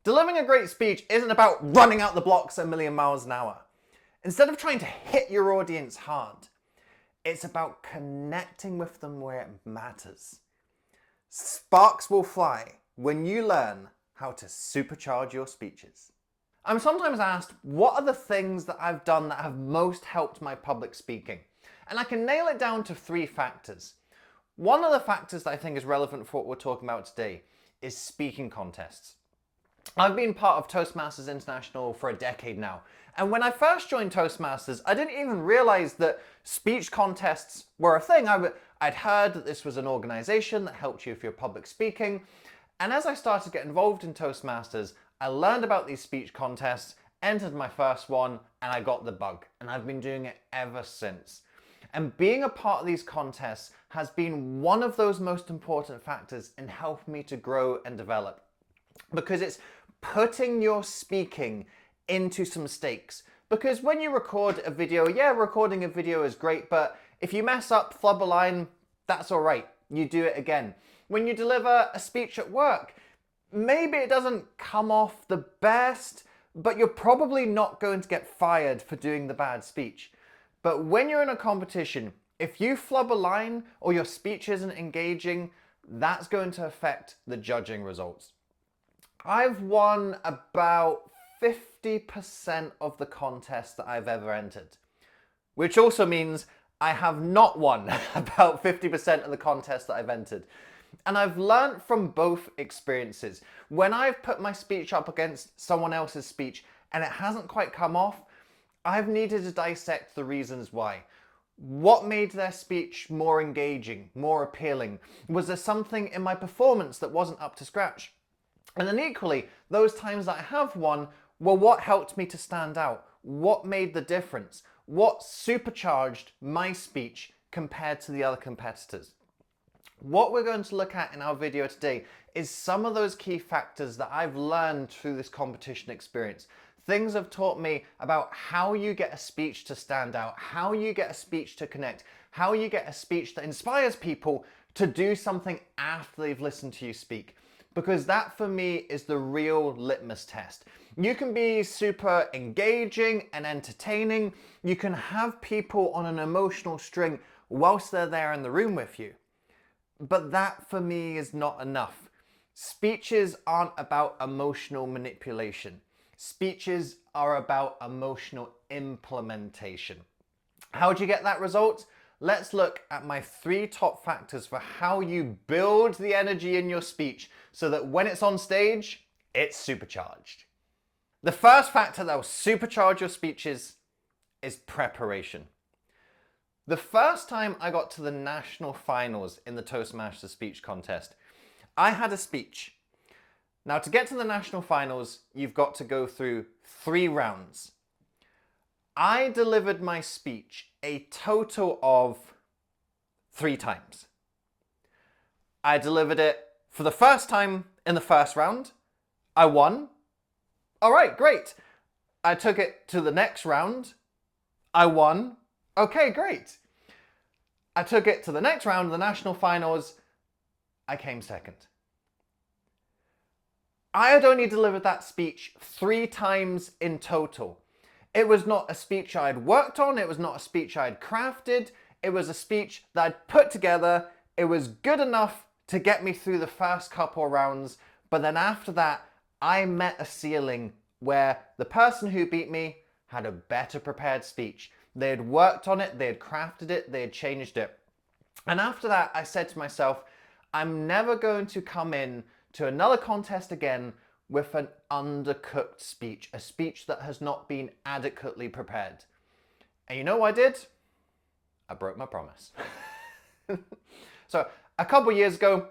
Delivering a great speech isn't about running out the blocks at a million miles an hour. Instead of trying to hit your audience hard, it's about connecting with them where it matters. Sparks will fly when you learn how to supercharge your speeches. I'm sometimes asked, what are the things that I've done that have most helped my public speaking? And I can nail it down to 3 factors. One of the factors that I think is relevant for what we're talking about today is speaking contests. I've been part of Toastmasters International for a decade now. And when I first joined Toastmasters, I didn't even realize that speech contests were a thing. I'd heard that this was an organization that helped you with your public speaking. And as I started to get involved in Toastmasters, I learned about these speech contests, entered my first one, and I got the bug. And I've been doing it ever since. And being a part of these contests has been one of those most important factors in helping me to grow and develop. Because it's putting your speaking into some stakes. Because when you record a video, yeah, recording a video is great, but if you mess up, flub a line, that's all right. You do it again. When you deliver a speech at work, maybe it doesn't come off the best, but you're probably not going to get fired for doing the bad speech. But when you're in a competition, if you flub a line or your speech isn't engaging, that's going to affect the judging results. I've won about 50% of the contests that I've ever entered, which also means I have not won about 50% of the contests that I've entered. And I've learned from both experiences. When I've put my speech up against someone else's speech and it hasn't quite come off, I've needed to dissect the reasons why. What made their speech more engaging, more appealing? Was there something in my performance that wasn't up to scratch? And then equally, those times that I have won, well, what helped me to stand out? What made the difference? What supercharged my speech compared to the other competitors? What we're going to look at in our video today is some of those key factors that I've learned through this competition experience. Things have taught me about how you get a speech to stand out, how you get a speech to connect, how you get a speech that inspires people to do something after they've listened to you speak. Because that for me is the real litmus test. You can be super engaging and entertaining. You can have people on an emotional string whilst they're there in the room with you. But that for me is not enough. Speeches aren't about emotional manipulation. Speeches are about emotional implementation. How do you get that result? Let's look at my 3 top factors for how you build the energy in your speech so that when it's on stage, it's supercharged. The first factor that will supercharge your speeches is preparation. The first time I got to the national finals in the Toastmasters speech contest, I had a speech. Now, to get to the national finals, you've got to go through 3 rounds. I delivered my speech a total of 3 times. I delivered it for the first time in the first round. I won. All right, great. I took it to the next round. I won. Okay, great. I took it to the next round of the national finals. I came second. I had only delivered that speech 3 times in total. It was not a speech I'd worked on. It was not a speech I'd crafted. It was a speech that I'd put together. It was good enough to get me through the first couple rounds. But then after that, I met a ceiling where the person who beat me had a better prepared speech. They had worked on it. They had crafted it. They had changed it. And after that, I said to myself, I'm never going to come in to another contest again with an undercooked speech, a speech that has not been adequately prepared. And you know what I did? I broke my promise. So a couple of years ago,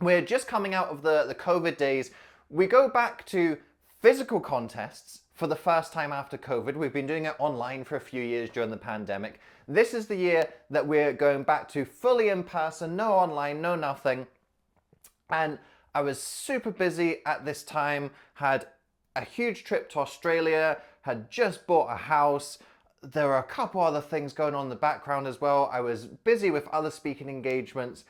we're just coming out of the COVID days. We go back to physical contests for the first time after COVID. We've been doing it online for a few years during the pandemic. This is the year that we're going back to fully in person, no online, no nothing. And I was super busy at this time, had a huge trip to Australia, had just bought a house. There were a couple other things going on in the background as well. I was busy with other speaking engagements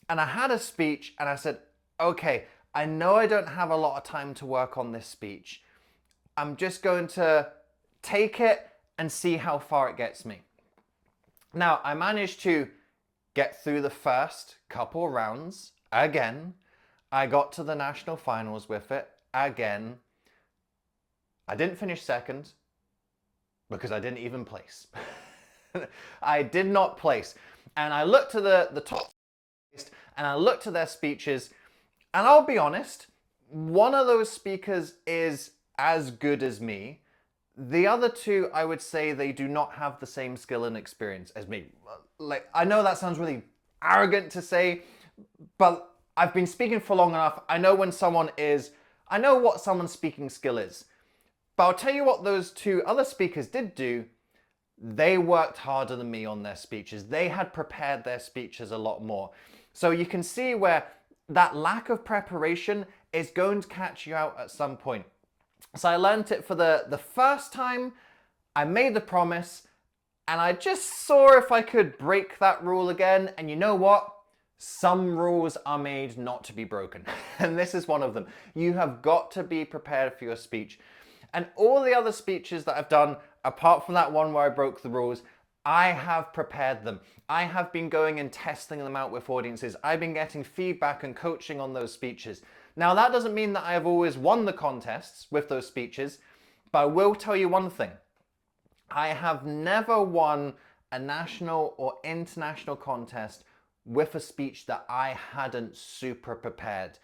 and I had a speech and I said, okay, I know I don't have a lot of time to work on this speech. I'm just going to take it and see how far it gets me. Now, I managed to get through the first couple rounds again. I got to the national finals with it again. I didn't finish second because I didn't even place. I did not place. And I looked to the top and I looked to their speeches, and I'll be honest, one of those speakers is as good as me. The other two, I would say they do not have the same skill and experience as me. Like, I know that sounds really arrogant to say, but I've been speaking for long enough. I know when someone is, I know what someone's speaking skill is. But I'll tell you what those two other speakers did do. They worked harder than me on their speeches. They had prepared their speeches a lot more. So you can see where that lack of preparation is going to catch you out at some point. So I learned it for the first time. I made the promise and I just saw if I could break that rule again. And you know what? Some rules are made not to be broken. And this is one of them. You have got to be prepared for your speech. And all the other speeches that I've done, apart from that one where I broke the rules, I have prepared them. I have been going and testing them out with audiences. I've been getting feedback and coaching on those speeches. Now, that doesn't mean that I have always won the contests with those speeches, but I will tell you one thing. I have never won a national or international contest with a speech that I hadn't super prepared.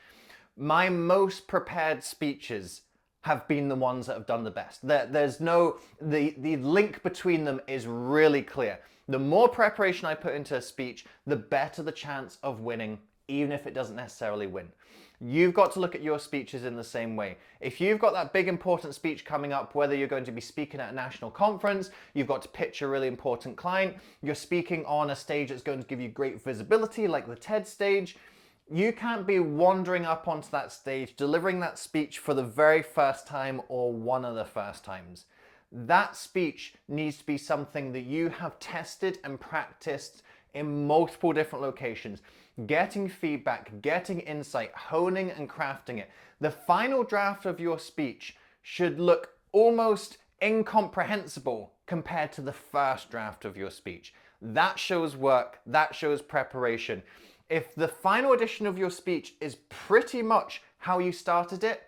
My most prepared speeches have been the ones that have done the best. There's no, the link between them is really clear. The more preparation I put into a speech, the better the chance of winning, even if it doesn't necessarily win. You've got to look at your speeches in the same way. If you've got that big important speech coming up, whether you're going to be speaking at a national conference, you've got to pitch a really important client, you're speaking on a stage that's going to give you great visibility, like the TED stage, you can't be wandering up onto that stage, delivering that speech for the very first time or one of the first times. That speech needs to be something that you have tested and practiced in multiple different locations, getting feedback, getting insight, honing and crafting it. The final draft of your speech should look almost incomprehensible compared to the first draft of your speech. That shows work, that shows preparation. If the final edition of your speech is pretty much how you started it,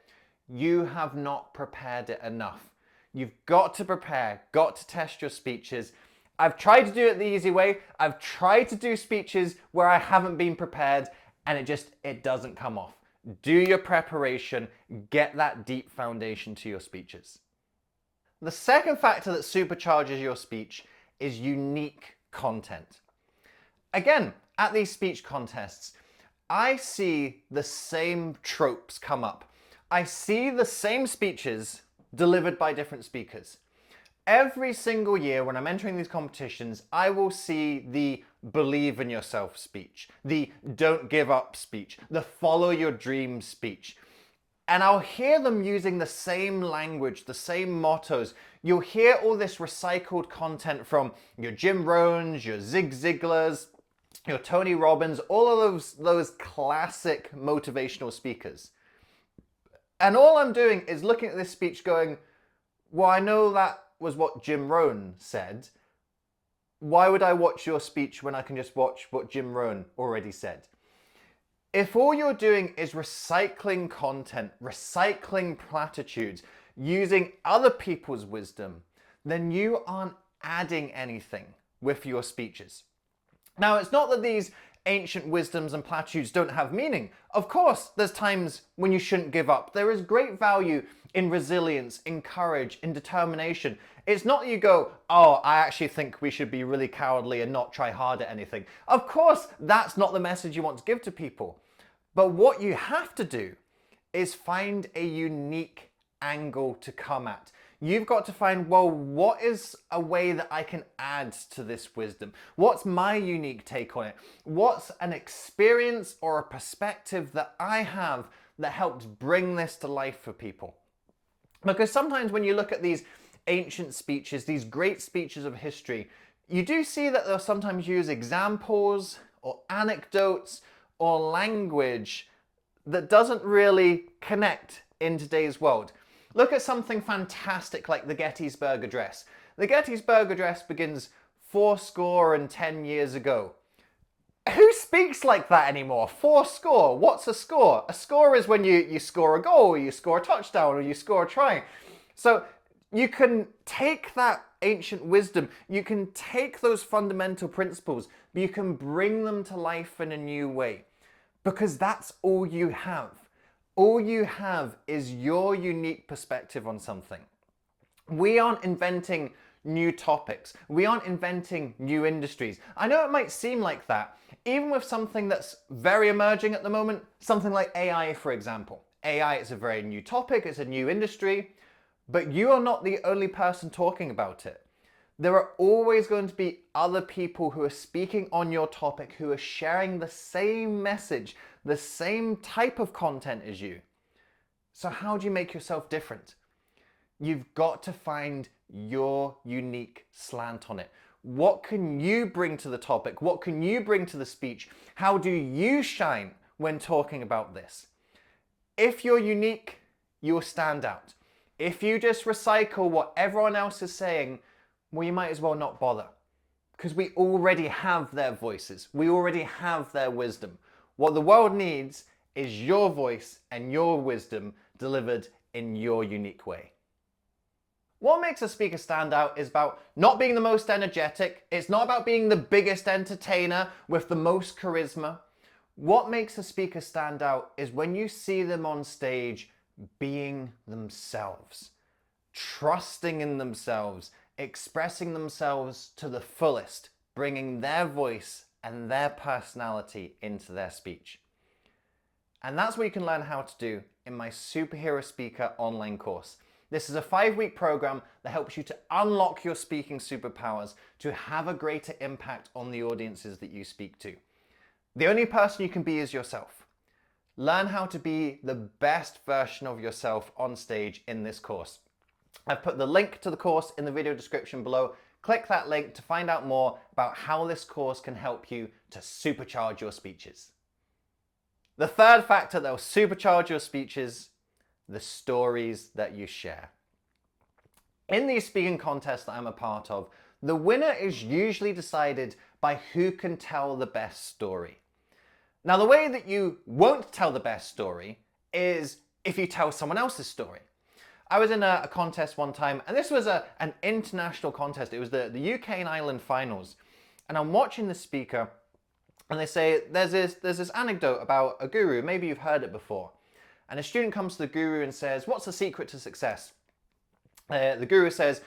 you have not prepared it enough. You've got to prepare, got to test your speeches. I've tried to do it the easy way. I've tried to do speeches where I haven't been prepared and it doesn't come off. Do your preparation, get that deep foundation to your speeches. The second factor that supercharges your speech is unique content. Again, at these speech contests, I see the same tropes come up. I see the same speeches delivered by different speakers. Every single year when I'm entering these competitions, I will see the believe in yourself speech, the don't give up speech, the follow your dreams speech. And I'll hear them using the same language, the same mottos. You'll hear all this recycled content from your Jim Rohns, your Zig Ziglars, your Tony Robbins, all of those classic motivational speakers. And all I'm doing is looking at this speech going, well, I know that was what Jim Rohn said. Why would I watch your speech when I can just watch what Jim Rohn already said? If all you're doing is recycling content, recycling platitudes, using other people's wisdom, then you aren't adding anything with your speeches. Now, it's not that these ancient wisdoms and platitudes don't have meaning. Of course, there's times when you shouldn't give up. There is great value in resilience, in courage, in determination. It's not that you go, oh, I actually think we should be really cowardly and not try hard at anything. Of course, that's not the message you want to give to people. But what you have to do is find a unique angle to come at. You've got to find, well, what is a way that I can add to this wisdom? What's my unique take on it? What's an experience or a perspective that I have that helps bring this to life for people? Because sometimes when you look at these ancient speeches, these great speeches of history, you do see that they'll sometimes use examples or anecdotes or language that doesn't really connect in today's world. Look at something fantastic like the Gettysburg Address. The Gettysburg Address begins 80 years ago. Who speaks like that anymore? 80? What's a score? A score is when you score a goal, you score a touchdown, or you score a try. So you can take that ancient wisdom, you can take those fundamental principles, but you can bring them to life in a new way. Because that's all you have. All you have is your unique perspective on something. We aren't inventing new topics. We aren't inventing new industries. I know it might seem like that, even with something that's very emerging at the moment, something like AI, for example. AI is a very new topic, it's a new industry, but you are not the only person talking about it. There are always going to be other people who are speaking on your topic, who are sharing the same message, the same type of content as you. So how do you make yourself different? You've got to find your unique slant on it. What can you bring to the topic? What can you bring to the speech? How do you shine when talking about this? If you're unique, you'll stand out. If you just recycle what everyone else is saying, well, you might as well not bother. Because we already have their voices. We already have their wisdom. What the world needs is your voice and your wisdom delivered in your unique way. What makes a speaker stand out is about not being the most energetic. It's not about being the biggest entertainer with the most charisma. What makes a speaker stand out is when you see them on stage being themselves, trusting in themselves, expressing themselves to the fullest, bringing their voice and their personality into their speech. And that's what you can learn how to do in my Superhero Speaker online course. This is a 5-week program that helps you to unlock your speaking superpowers to have a greater impact on the audiences that you speak to. The only person you can be is yourself. Learn how to be the best version of yourself on stage in this course. I've put the link to the course in the video description below. Click that link to find out more about how this course can help you to supercharge your speeches. The third factor that will supercharge your speeches: the stories that you share. In these speaking contests that I'm a part of, the winner is usually decided by who can tell the best story. Now, the way that you won't tell the best story is if you tell someone else's story. I was in a contest one time, and this was an international contest. It was the UK and Ireland finals. And I'm watching the speaker, and they say, there's this anecdote about a guru. Maybe you've heard it before. And a student comes to the guru and says, what's the secret to success? The guru says,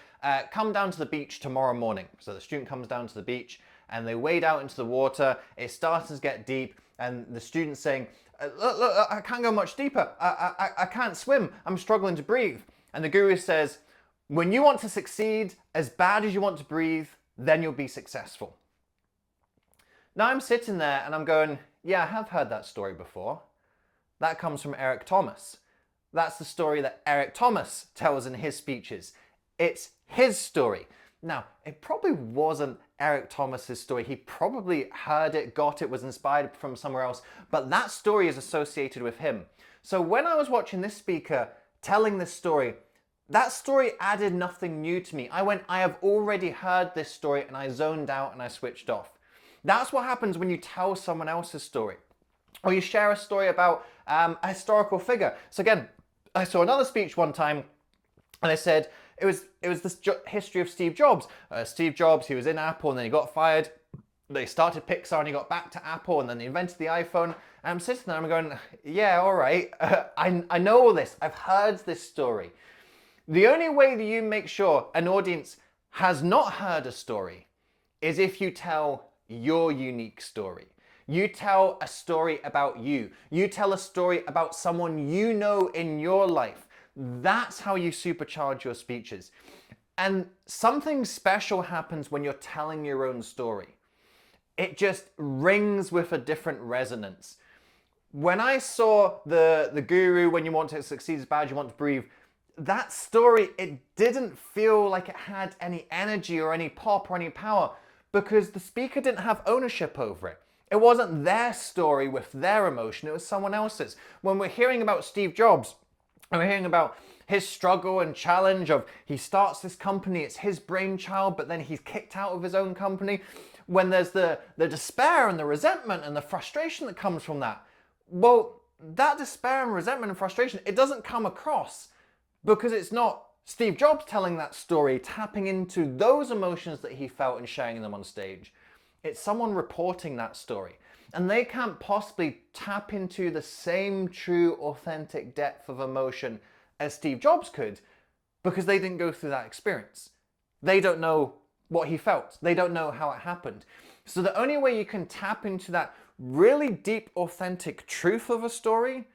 come down to the beach tomorrow morning. So the student comes down to the beach and they wade out into the water. It starts to get deep and the student's saying, look, I can't go much deeper. I can't swim. I'm struggling to breathe. And the guru says, when you want to succeed as bad as you want to breathe, then you'll be successful. Now I'm sitting there and I'm going, yeah, I have heard that story before. That comes from Eric Thomas. That's the story that Eric Thomas tells in his speeches. It's his story. Now, it probably wasn't Eric Thomas's story. He probably heard it, got it, was inspired from somewhere else, but that story is associated with him. So when I was watching this speaker telling this story, that story added nothing new to me. I have already heard this story, and I zoned out and I switched off. That's what happens when you tell someone else's story. Or you share a story about a historical figure. So again, I saw another speech one time and they said it was this history of Steve Jobs. Steve Jobs, he was in Apple and then he got fired. They started Pixar and he got back to Apple and then they invented the iPhone. And I'm sitting there and I'm going, yeah, all right. I know all this. I've heard this story. The only way that you make sure an audience has not heard a story is if you tell your unique story. You tell a story about you. You tell a story about someone you know in your life. That's how you supercharge your speeches. And something special happens when you're telling your own story. It just rings with a different resonance. When I saw the guru, when you want to succeed as bad as you want to breathe, that story, it didn't feel like it had any energy or any pop or any power because the speaker didn't have ownership over it. It wasn't their story with their emotion, it was someone else's. When we're hearing about Steve Jobs, and we're hearing about his struggle and challenge of he starts this company, it's his brainchild, but then he's kicked out of his own company. When there's the despair and the resentment and the frustration that comes from that, well, that despair and resentment and frustration, it doesn't come across because it's not Steve Jobs telling that story, tapping into those emotions that he felt and sharing them on stage. It's someone reporting that story. And they can't possibly tap into the same true, authentic depth of emotion as Steve Jobs could because they didn't go through that experience. They don't know what he felt. They don't know how it happened. So the only way you can tap into that really deep, authentic truth of a story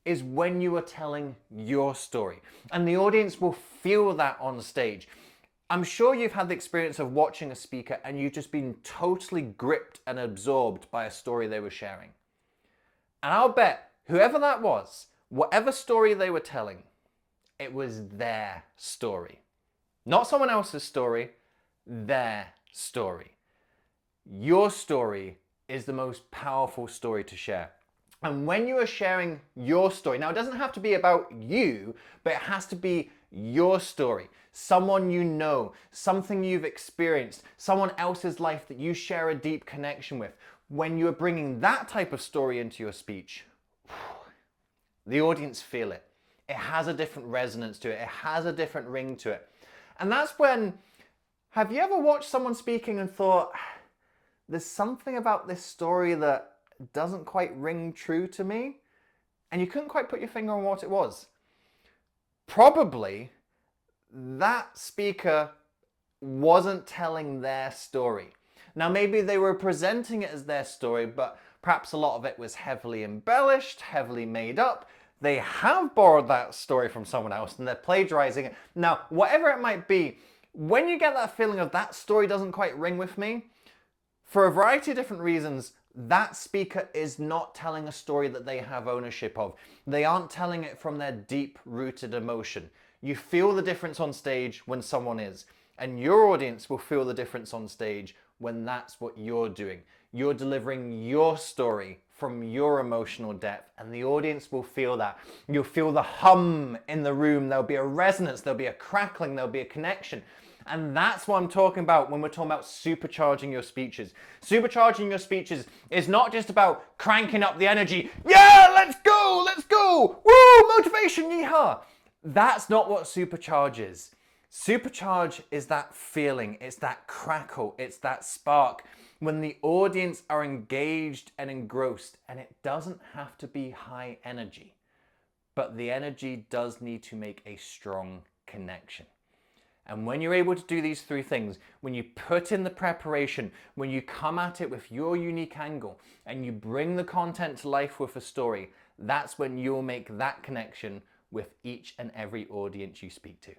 is when you are telling your story. And the audience will feel that on stage. I'm sure you've had the experience of watching a speaker and you've just been totally gripped and absorbed by a story they were sharing. And I'll bet whoever that was, whatever story they were telling, it was their story. Not someone else's story, their story. Your story is the most powerful story to share. And when you are sharing your story, now it doesn't have to be about you, but it has to be your story. Someone you know, something you've experienced, someone else's life that you share a deep connection with. When you are bringing that type of story into your speech, the audience feel it. It has a different resonance to it. It has a different ring to it. And that's when, have you ever watched someone speaking and thought, there's something about this story that doesn't quite ring true to me? And you couldn't quite put your finger on what it was. Probably that speaker wasn't telling their story. Now maybe they were presenting it as their story, but perhaps a lot of it was heavily embellished, heavily made up. They have borrowed that story from someone else and they're plagiarizing it. Now, whatever it might be, when you get that feeling of that story doesn't quite ring with me, for a variety of different reasons, that speaker is not telling a story that they have ownership of. They aren't telling it from their deep-rooted emotion. You feel the difference on stage when someone is, and your audience will feel the difference on stage when that's what you're doing. You're delivering your story from your emotional depth, and the audience will feel that. You'll feel the hum in the room. There'll be a resonance, there'll be a crackling, there'll be a connection. And that's what I'm talking about when we're talking about supercharging your speeches. Supercharging your speeches is not just about cranking up the energy. Yeah, let's go, woo, motivation, yeehaw. That's not what supercharge is. Supercharge is that feeling, it's that crackle, it's that spark when the audience are engaged and engrossed, and it doesn't have to be high energy, but the energy does need to make a strong connection. And when you're able to do these three things, when you put in the preparation, when you come at it with your unique angle, and you bring the content to life with a story, that's when you'll make that connection with each and every audience you speak to.